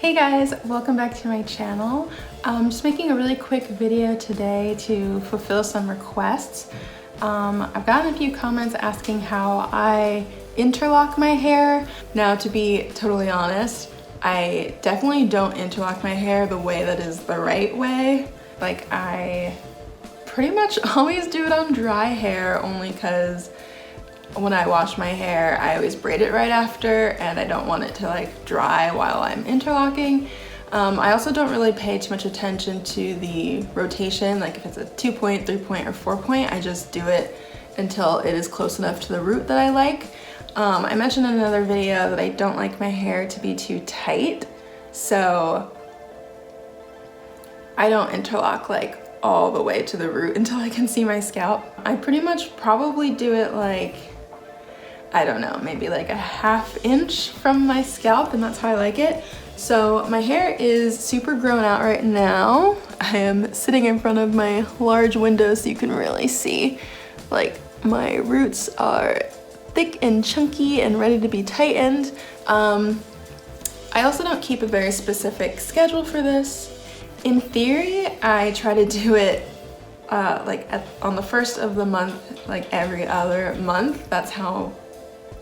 Hey guys, welcome back to my channel. I'm just making a really quick video today to fulfill some requests. I've gotten a few comments asking how I interlock my hair. Now, to be totally honest, I definitely don't interlock my hair the way that is the right way. Like, I pretty much always do it on dry hair, only because when I wash my hair, I always braid it right after, and I don't want it to like dry while I'm interlocking. I also don't really pay too much attention to the rotation, like if it's a 2-point, 3-point, or 4-point, I just do it until it is close enough to the root that I like. I mentioned in another video that I don't like my hair to be too tight, so I don't interlock like all the way to the root until I can see my scalp. I pretty much probably do it like, I don't know, maybe like a ½ inch from my scalp, and that's how I like it. So my hair is super grown out right now. I am sitting in front of my large window so you can really see. Like, my roots are thick and chunky and ready to be tightened. I also don't keep a very specific schedule for this. In theory, I try to do it on the first of the month, like every other month. That's how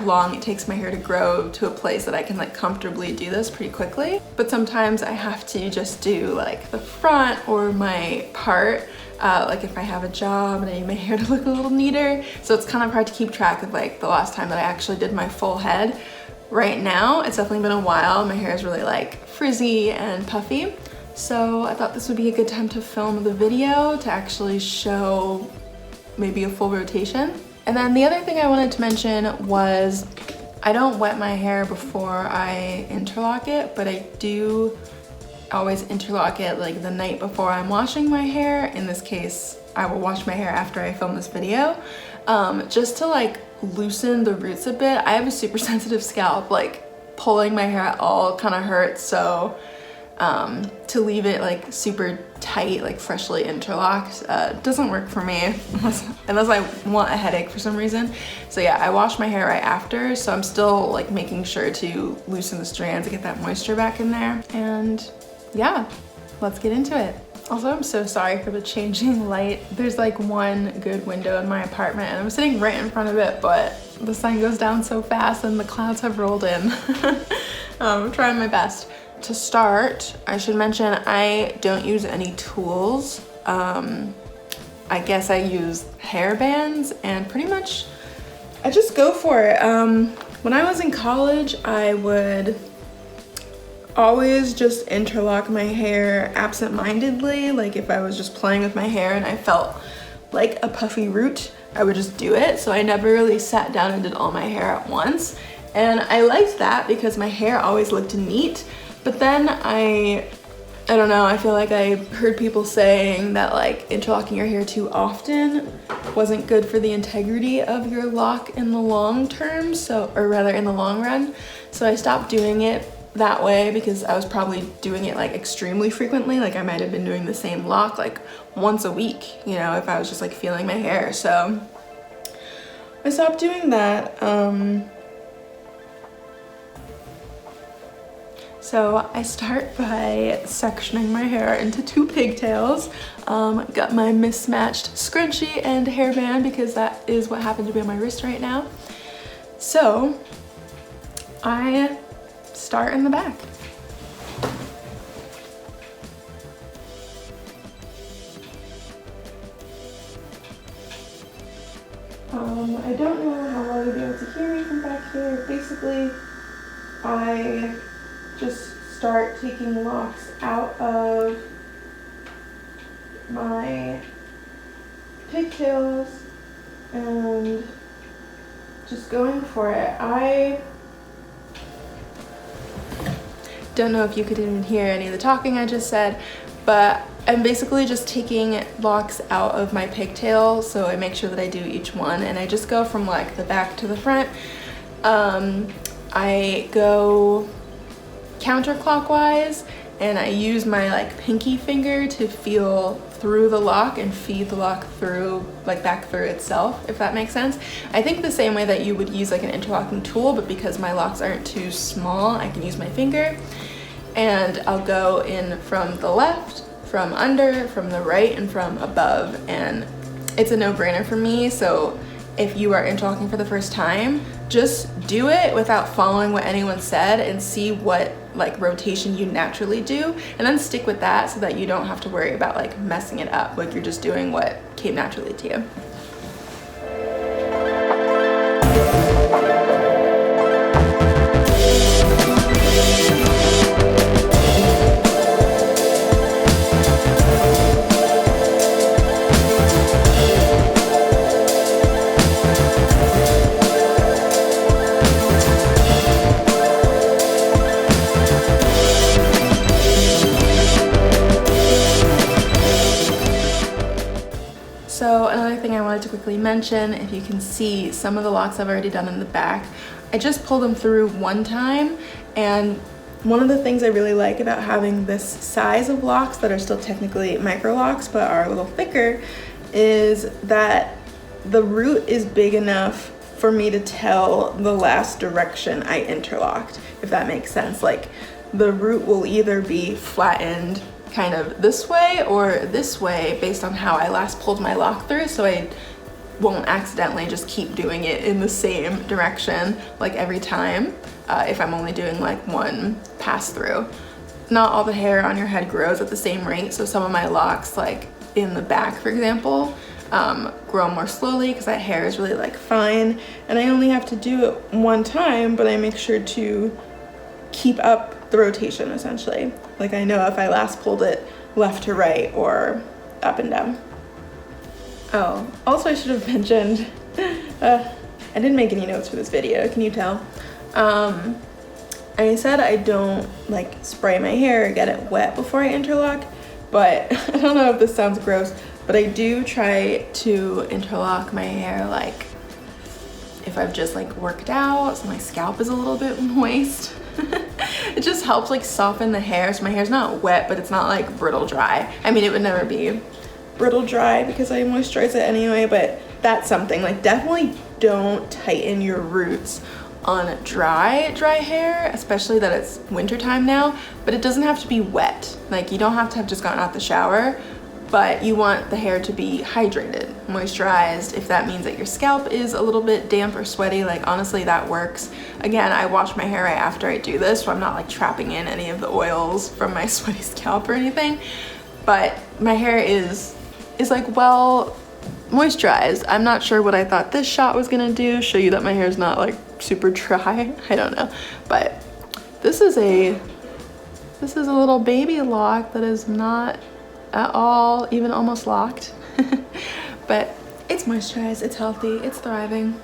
long it takes my hair to grow to a place that I can like comfortably do this pretty quickly. But sometimes I have to just do like the front or my part, like if I have a job and I need my hair to look a little neater. So it's kind of hard to keep track of like the last time that I actually did my full head. Right now, it's definitely been a while. My hair is really like frizzy and puffy. So I thought this would be a good time to film the video to actually show maybe a full rotation. And then the other thing I wanted to mention was I don't wet my hair before I interlock it, but I do always interlock it like the night before I'm washing my hair. In this case, I will wash my hair after I film this video, just to like loosen the roots a bit. I have a super sensitive scalp, like pulling my hair at all kind of hurts, so to leave it like super tight, like freshly interlocked, doesn't work for me unless I want a headache for some reason. So yeah, I wash my hair right after, so I'm still like making sure to loosen the strands and get that moisture back in there. And yeah, let's get into it. Also, I'm so sorry for the changing light. There's like one good window in my apartment and I'm sitting right in front of it, but the sun goes down so fast and the clouds have rolled in. I'm trying my best. To start, I should mention I don't use any tools. I guess I use hair bands, and pretty much I just go for it. When I was in college, I would always just interlock my hair absent-mindedly. Like if I was just playing with my hair and I felt like a puffy root, I would just do it. So I never really sat down and did all my hair at once. And I liked that because my hair always looked neat. But then I don't know, I feel like I heard people saying that like interlocking your hair too often wasn't good for the integrity of your lock in the long term, or rather in the long run. So I stopped doing it that way because I was probably doing it like extremely frequently. Like I might have been doing the same lock like once a week, you know, if I was just like feeling my hair. So I stopped doing that. So I start by sectioning my hair into 2 pigtails. Got my mismatched scrunchie and hairband because that is what happened to be on my wrist right now. So I start in the back. I don't know how well you'll be able to hear me from back here. Basically, I just start taking locks out of my pigtails and just going for it. I don't know if you could even hear any of the talking I just said, but I'm basically just taking locks out of my pigtail, so I make sure that I do each one, and I just go from like the back to the front. I go counterclockwise, and I use my like pinky finger to feel through the lock and feed the lock through, like back through itself, if that makes sense. I think the same way that you would use like an interlocking tool, but because my locks aren't too small, I can use my finger. and I'll go in from the left, from under, from the right, and from above, and it's a no-brainer for me. So if you are interlocking for the first time, just do it without following what anyone said and see what like rotation you naturally do, and then stick with that so that you don't have to worry about like messing it up. Like you're just doing what came naturally to you. So another thing I wanted to quickly mention, if you can see some of the locks I've already done in the back, I just pulled them through one time, and one of the things I really like about having this size of locks that are still technically Microlocs but are a little thicker is that the root is big enough for me to tell the last direction I interlocked, if that makes sense. Like the root will either be flattened kind of this way or this way based on how I last pulled my lock through, so I won't accidentally just keep doing it in the same direction like every time if I'm only doing like one pass through. Not all the hair on your head grows at the same rate, so some of my locks, like in the back for example, grow more slowly because that hair is really like fine, and I only have to do it one time, but I make sure to keep up the rotation essentially. Like I know if I last pulled it left to right or up and down. Oh, also I should have mentioned, I didn't make any notes for this video, can you tell? I said I don't like spray my hair or get it wet before I interlock, but I don't know if this sounds gross, but I do try to interlock my hair like if I've just like worked out, so my scalp is a little bit moist. It just helps like soften the hair, so my hair's not wet, but it's not like brittle dry. I mean, it would never be brittle dry because I moisturize it anyway, but that's something. Like definitely don't tighten your roots on dry hair, especially that it's winter time now, but it doesn't have to be wet. Like you don't have to have just gotten out the shower, but you want the hair to be hydrated, moisturized. If that means that your scalp is a little bit damp or sweaty, like honestly that works. Again, I wash my hair right after I do this, so I'm not like trapping in any of the oils from my sweaty scalp or anything, but my hair is like well moisturized. I'm not sure what I thought this shot was gonna do, show you that my hair is not like super dry. I don't know, but this is a little baby lock that is not at all even almost locked. But it's moisturized, it's healthy, it's thriving.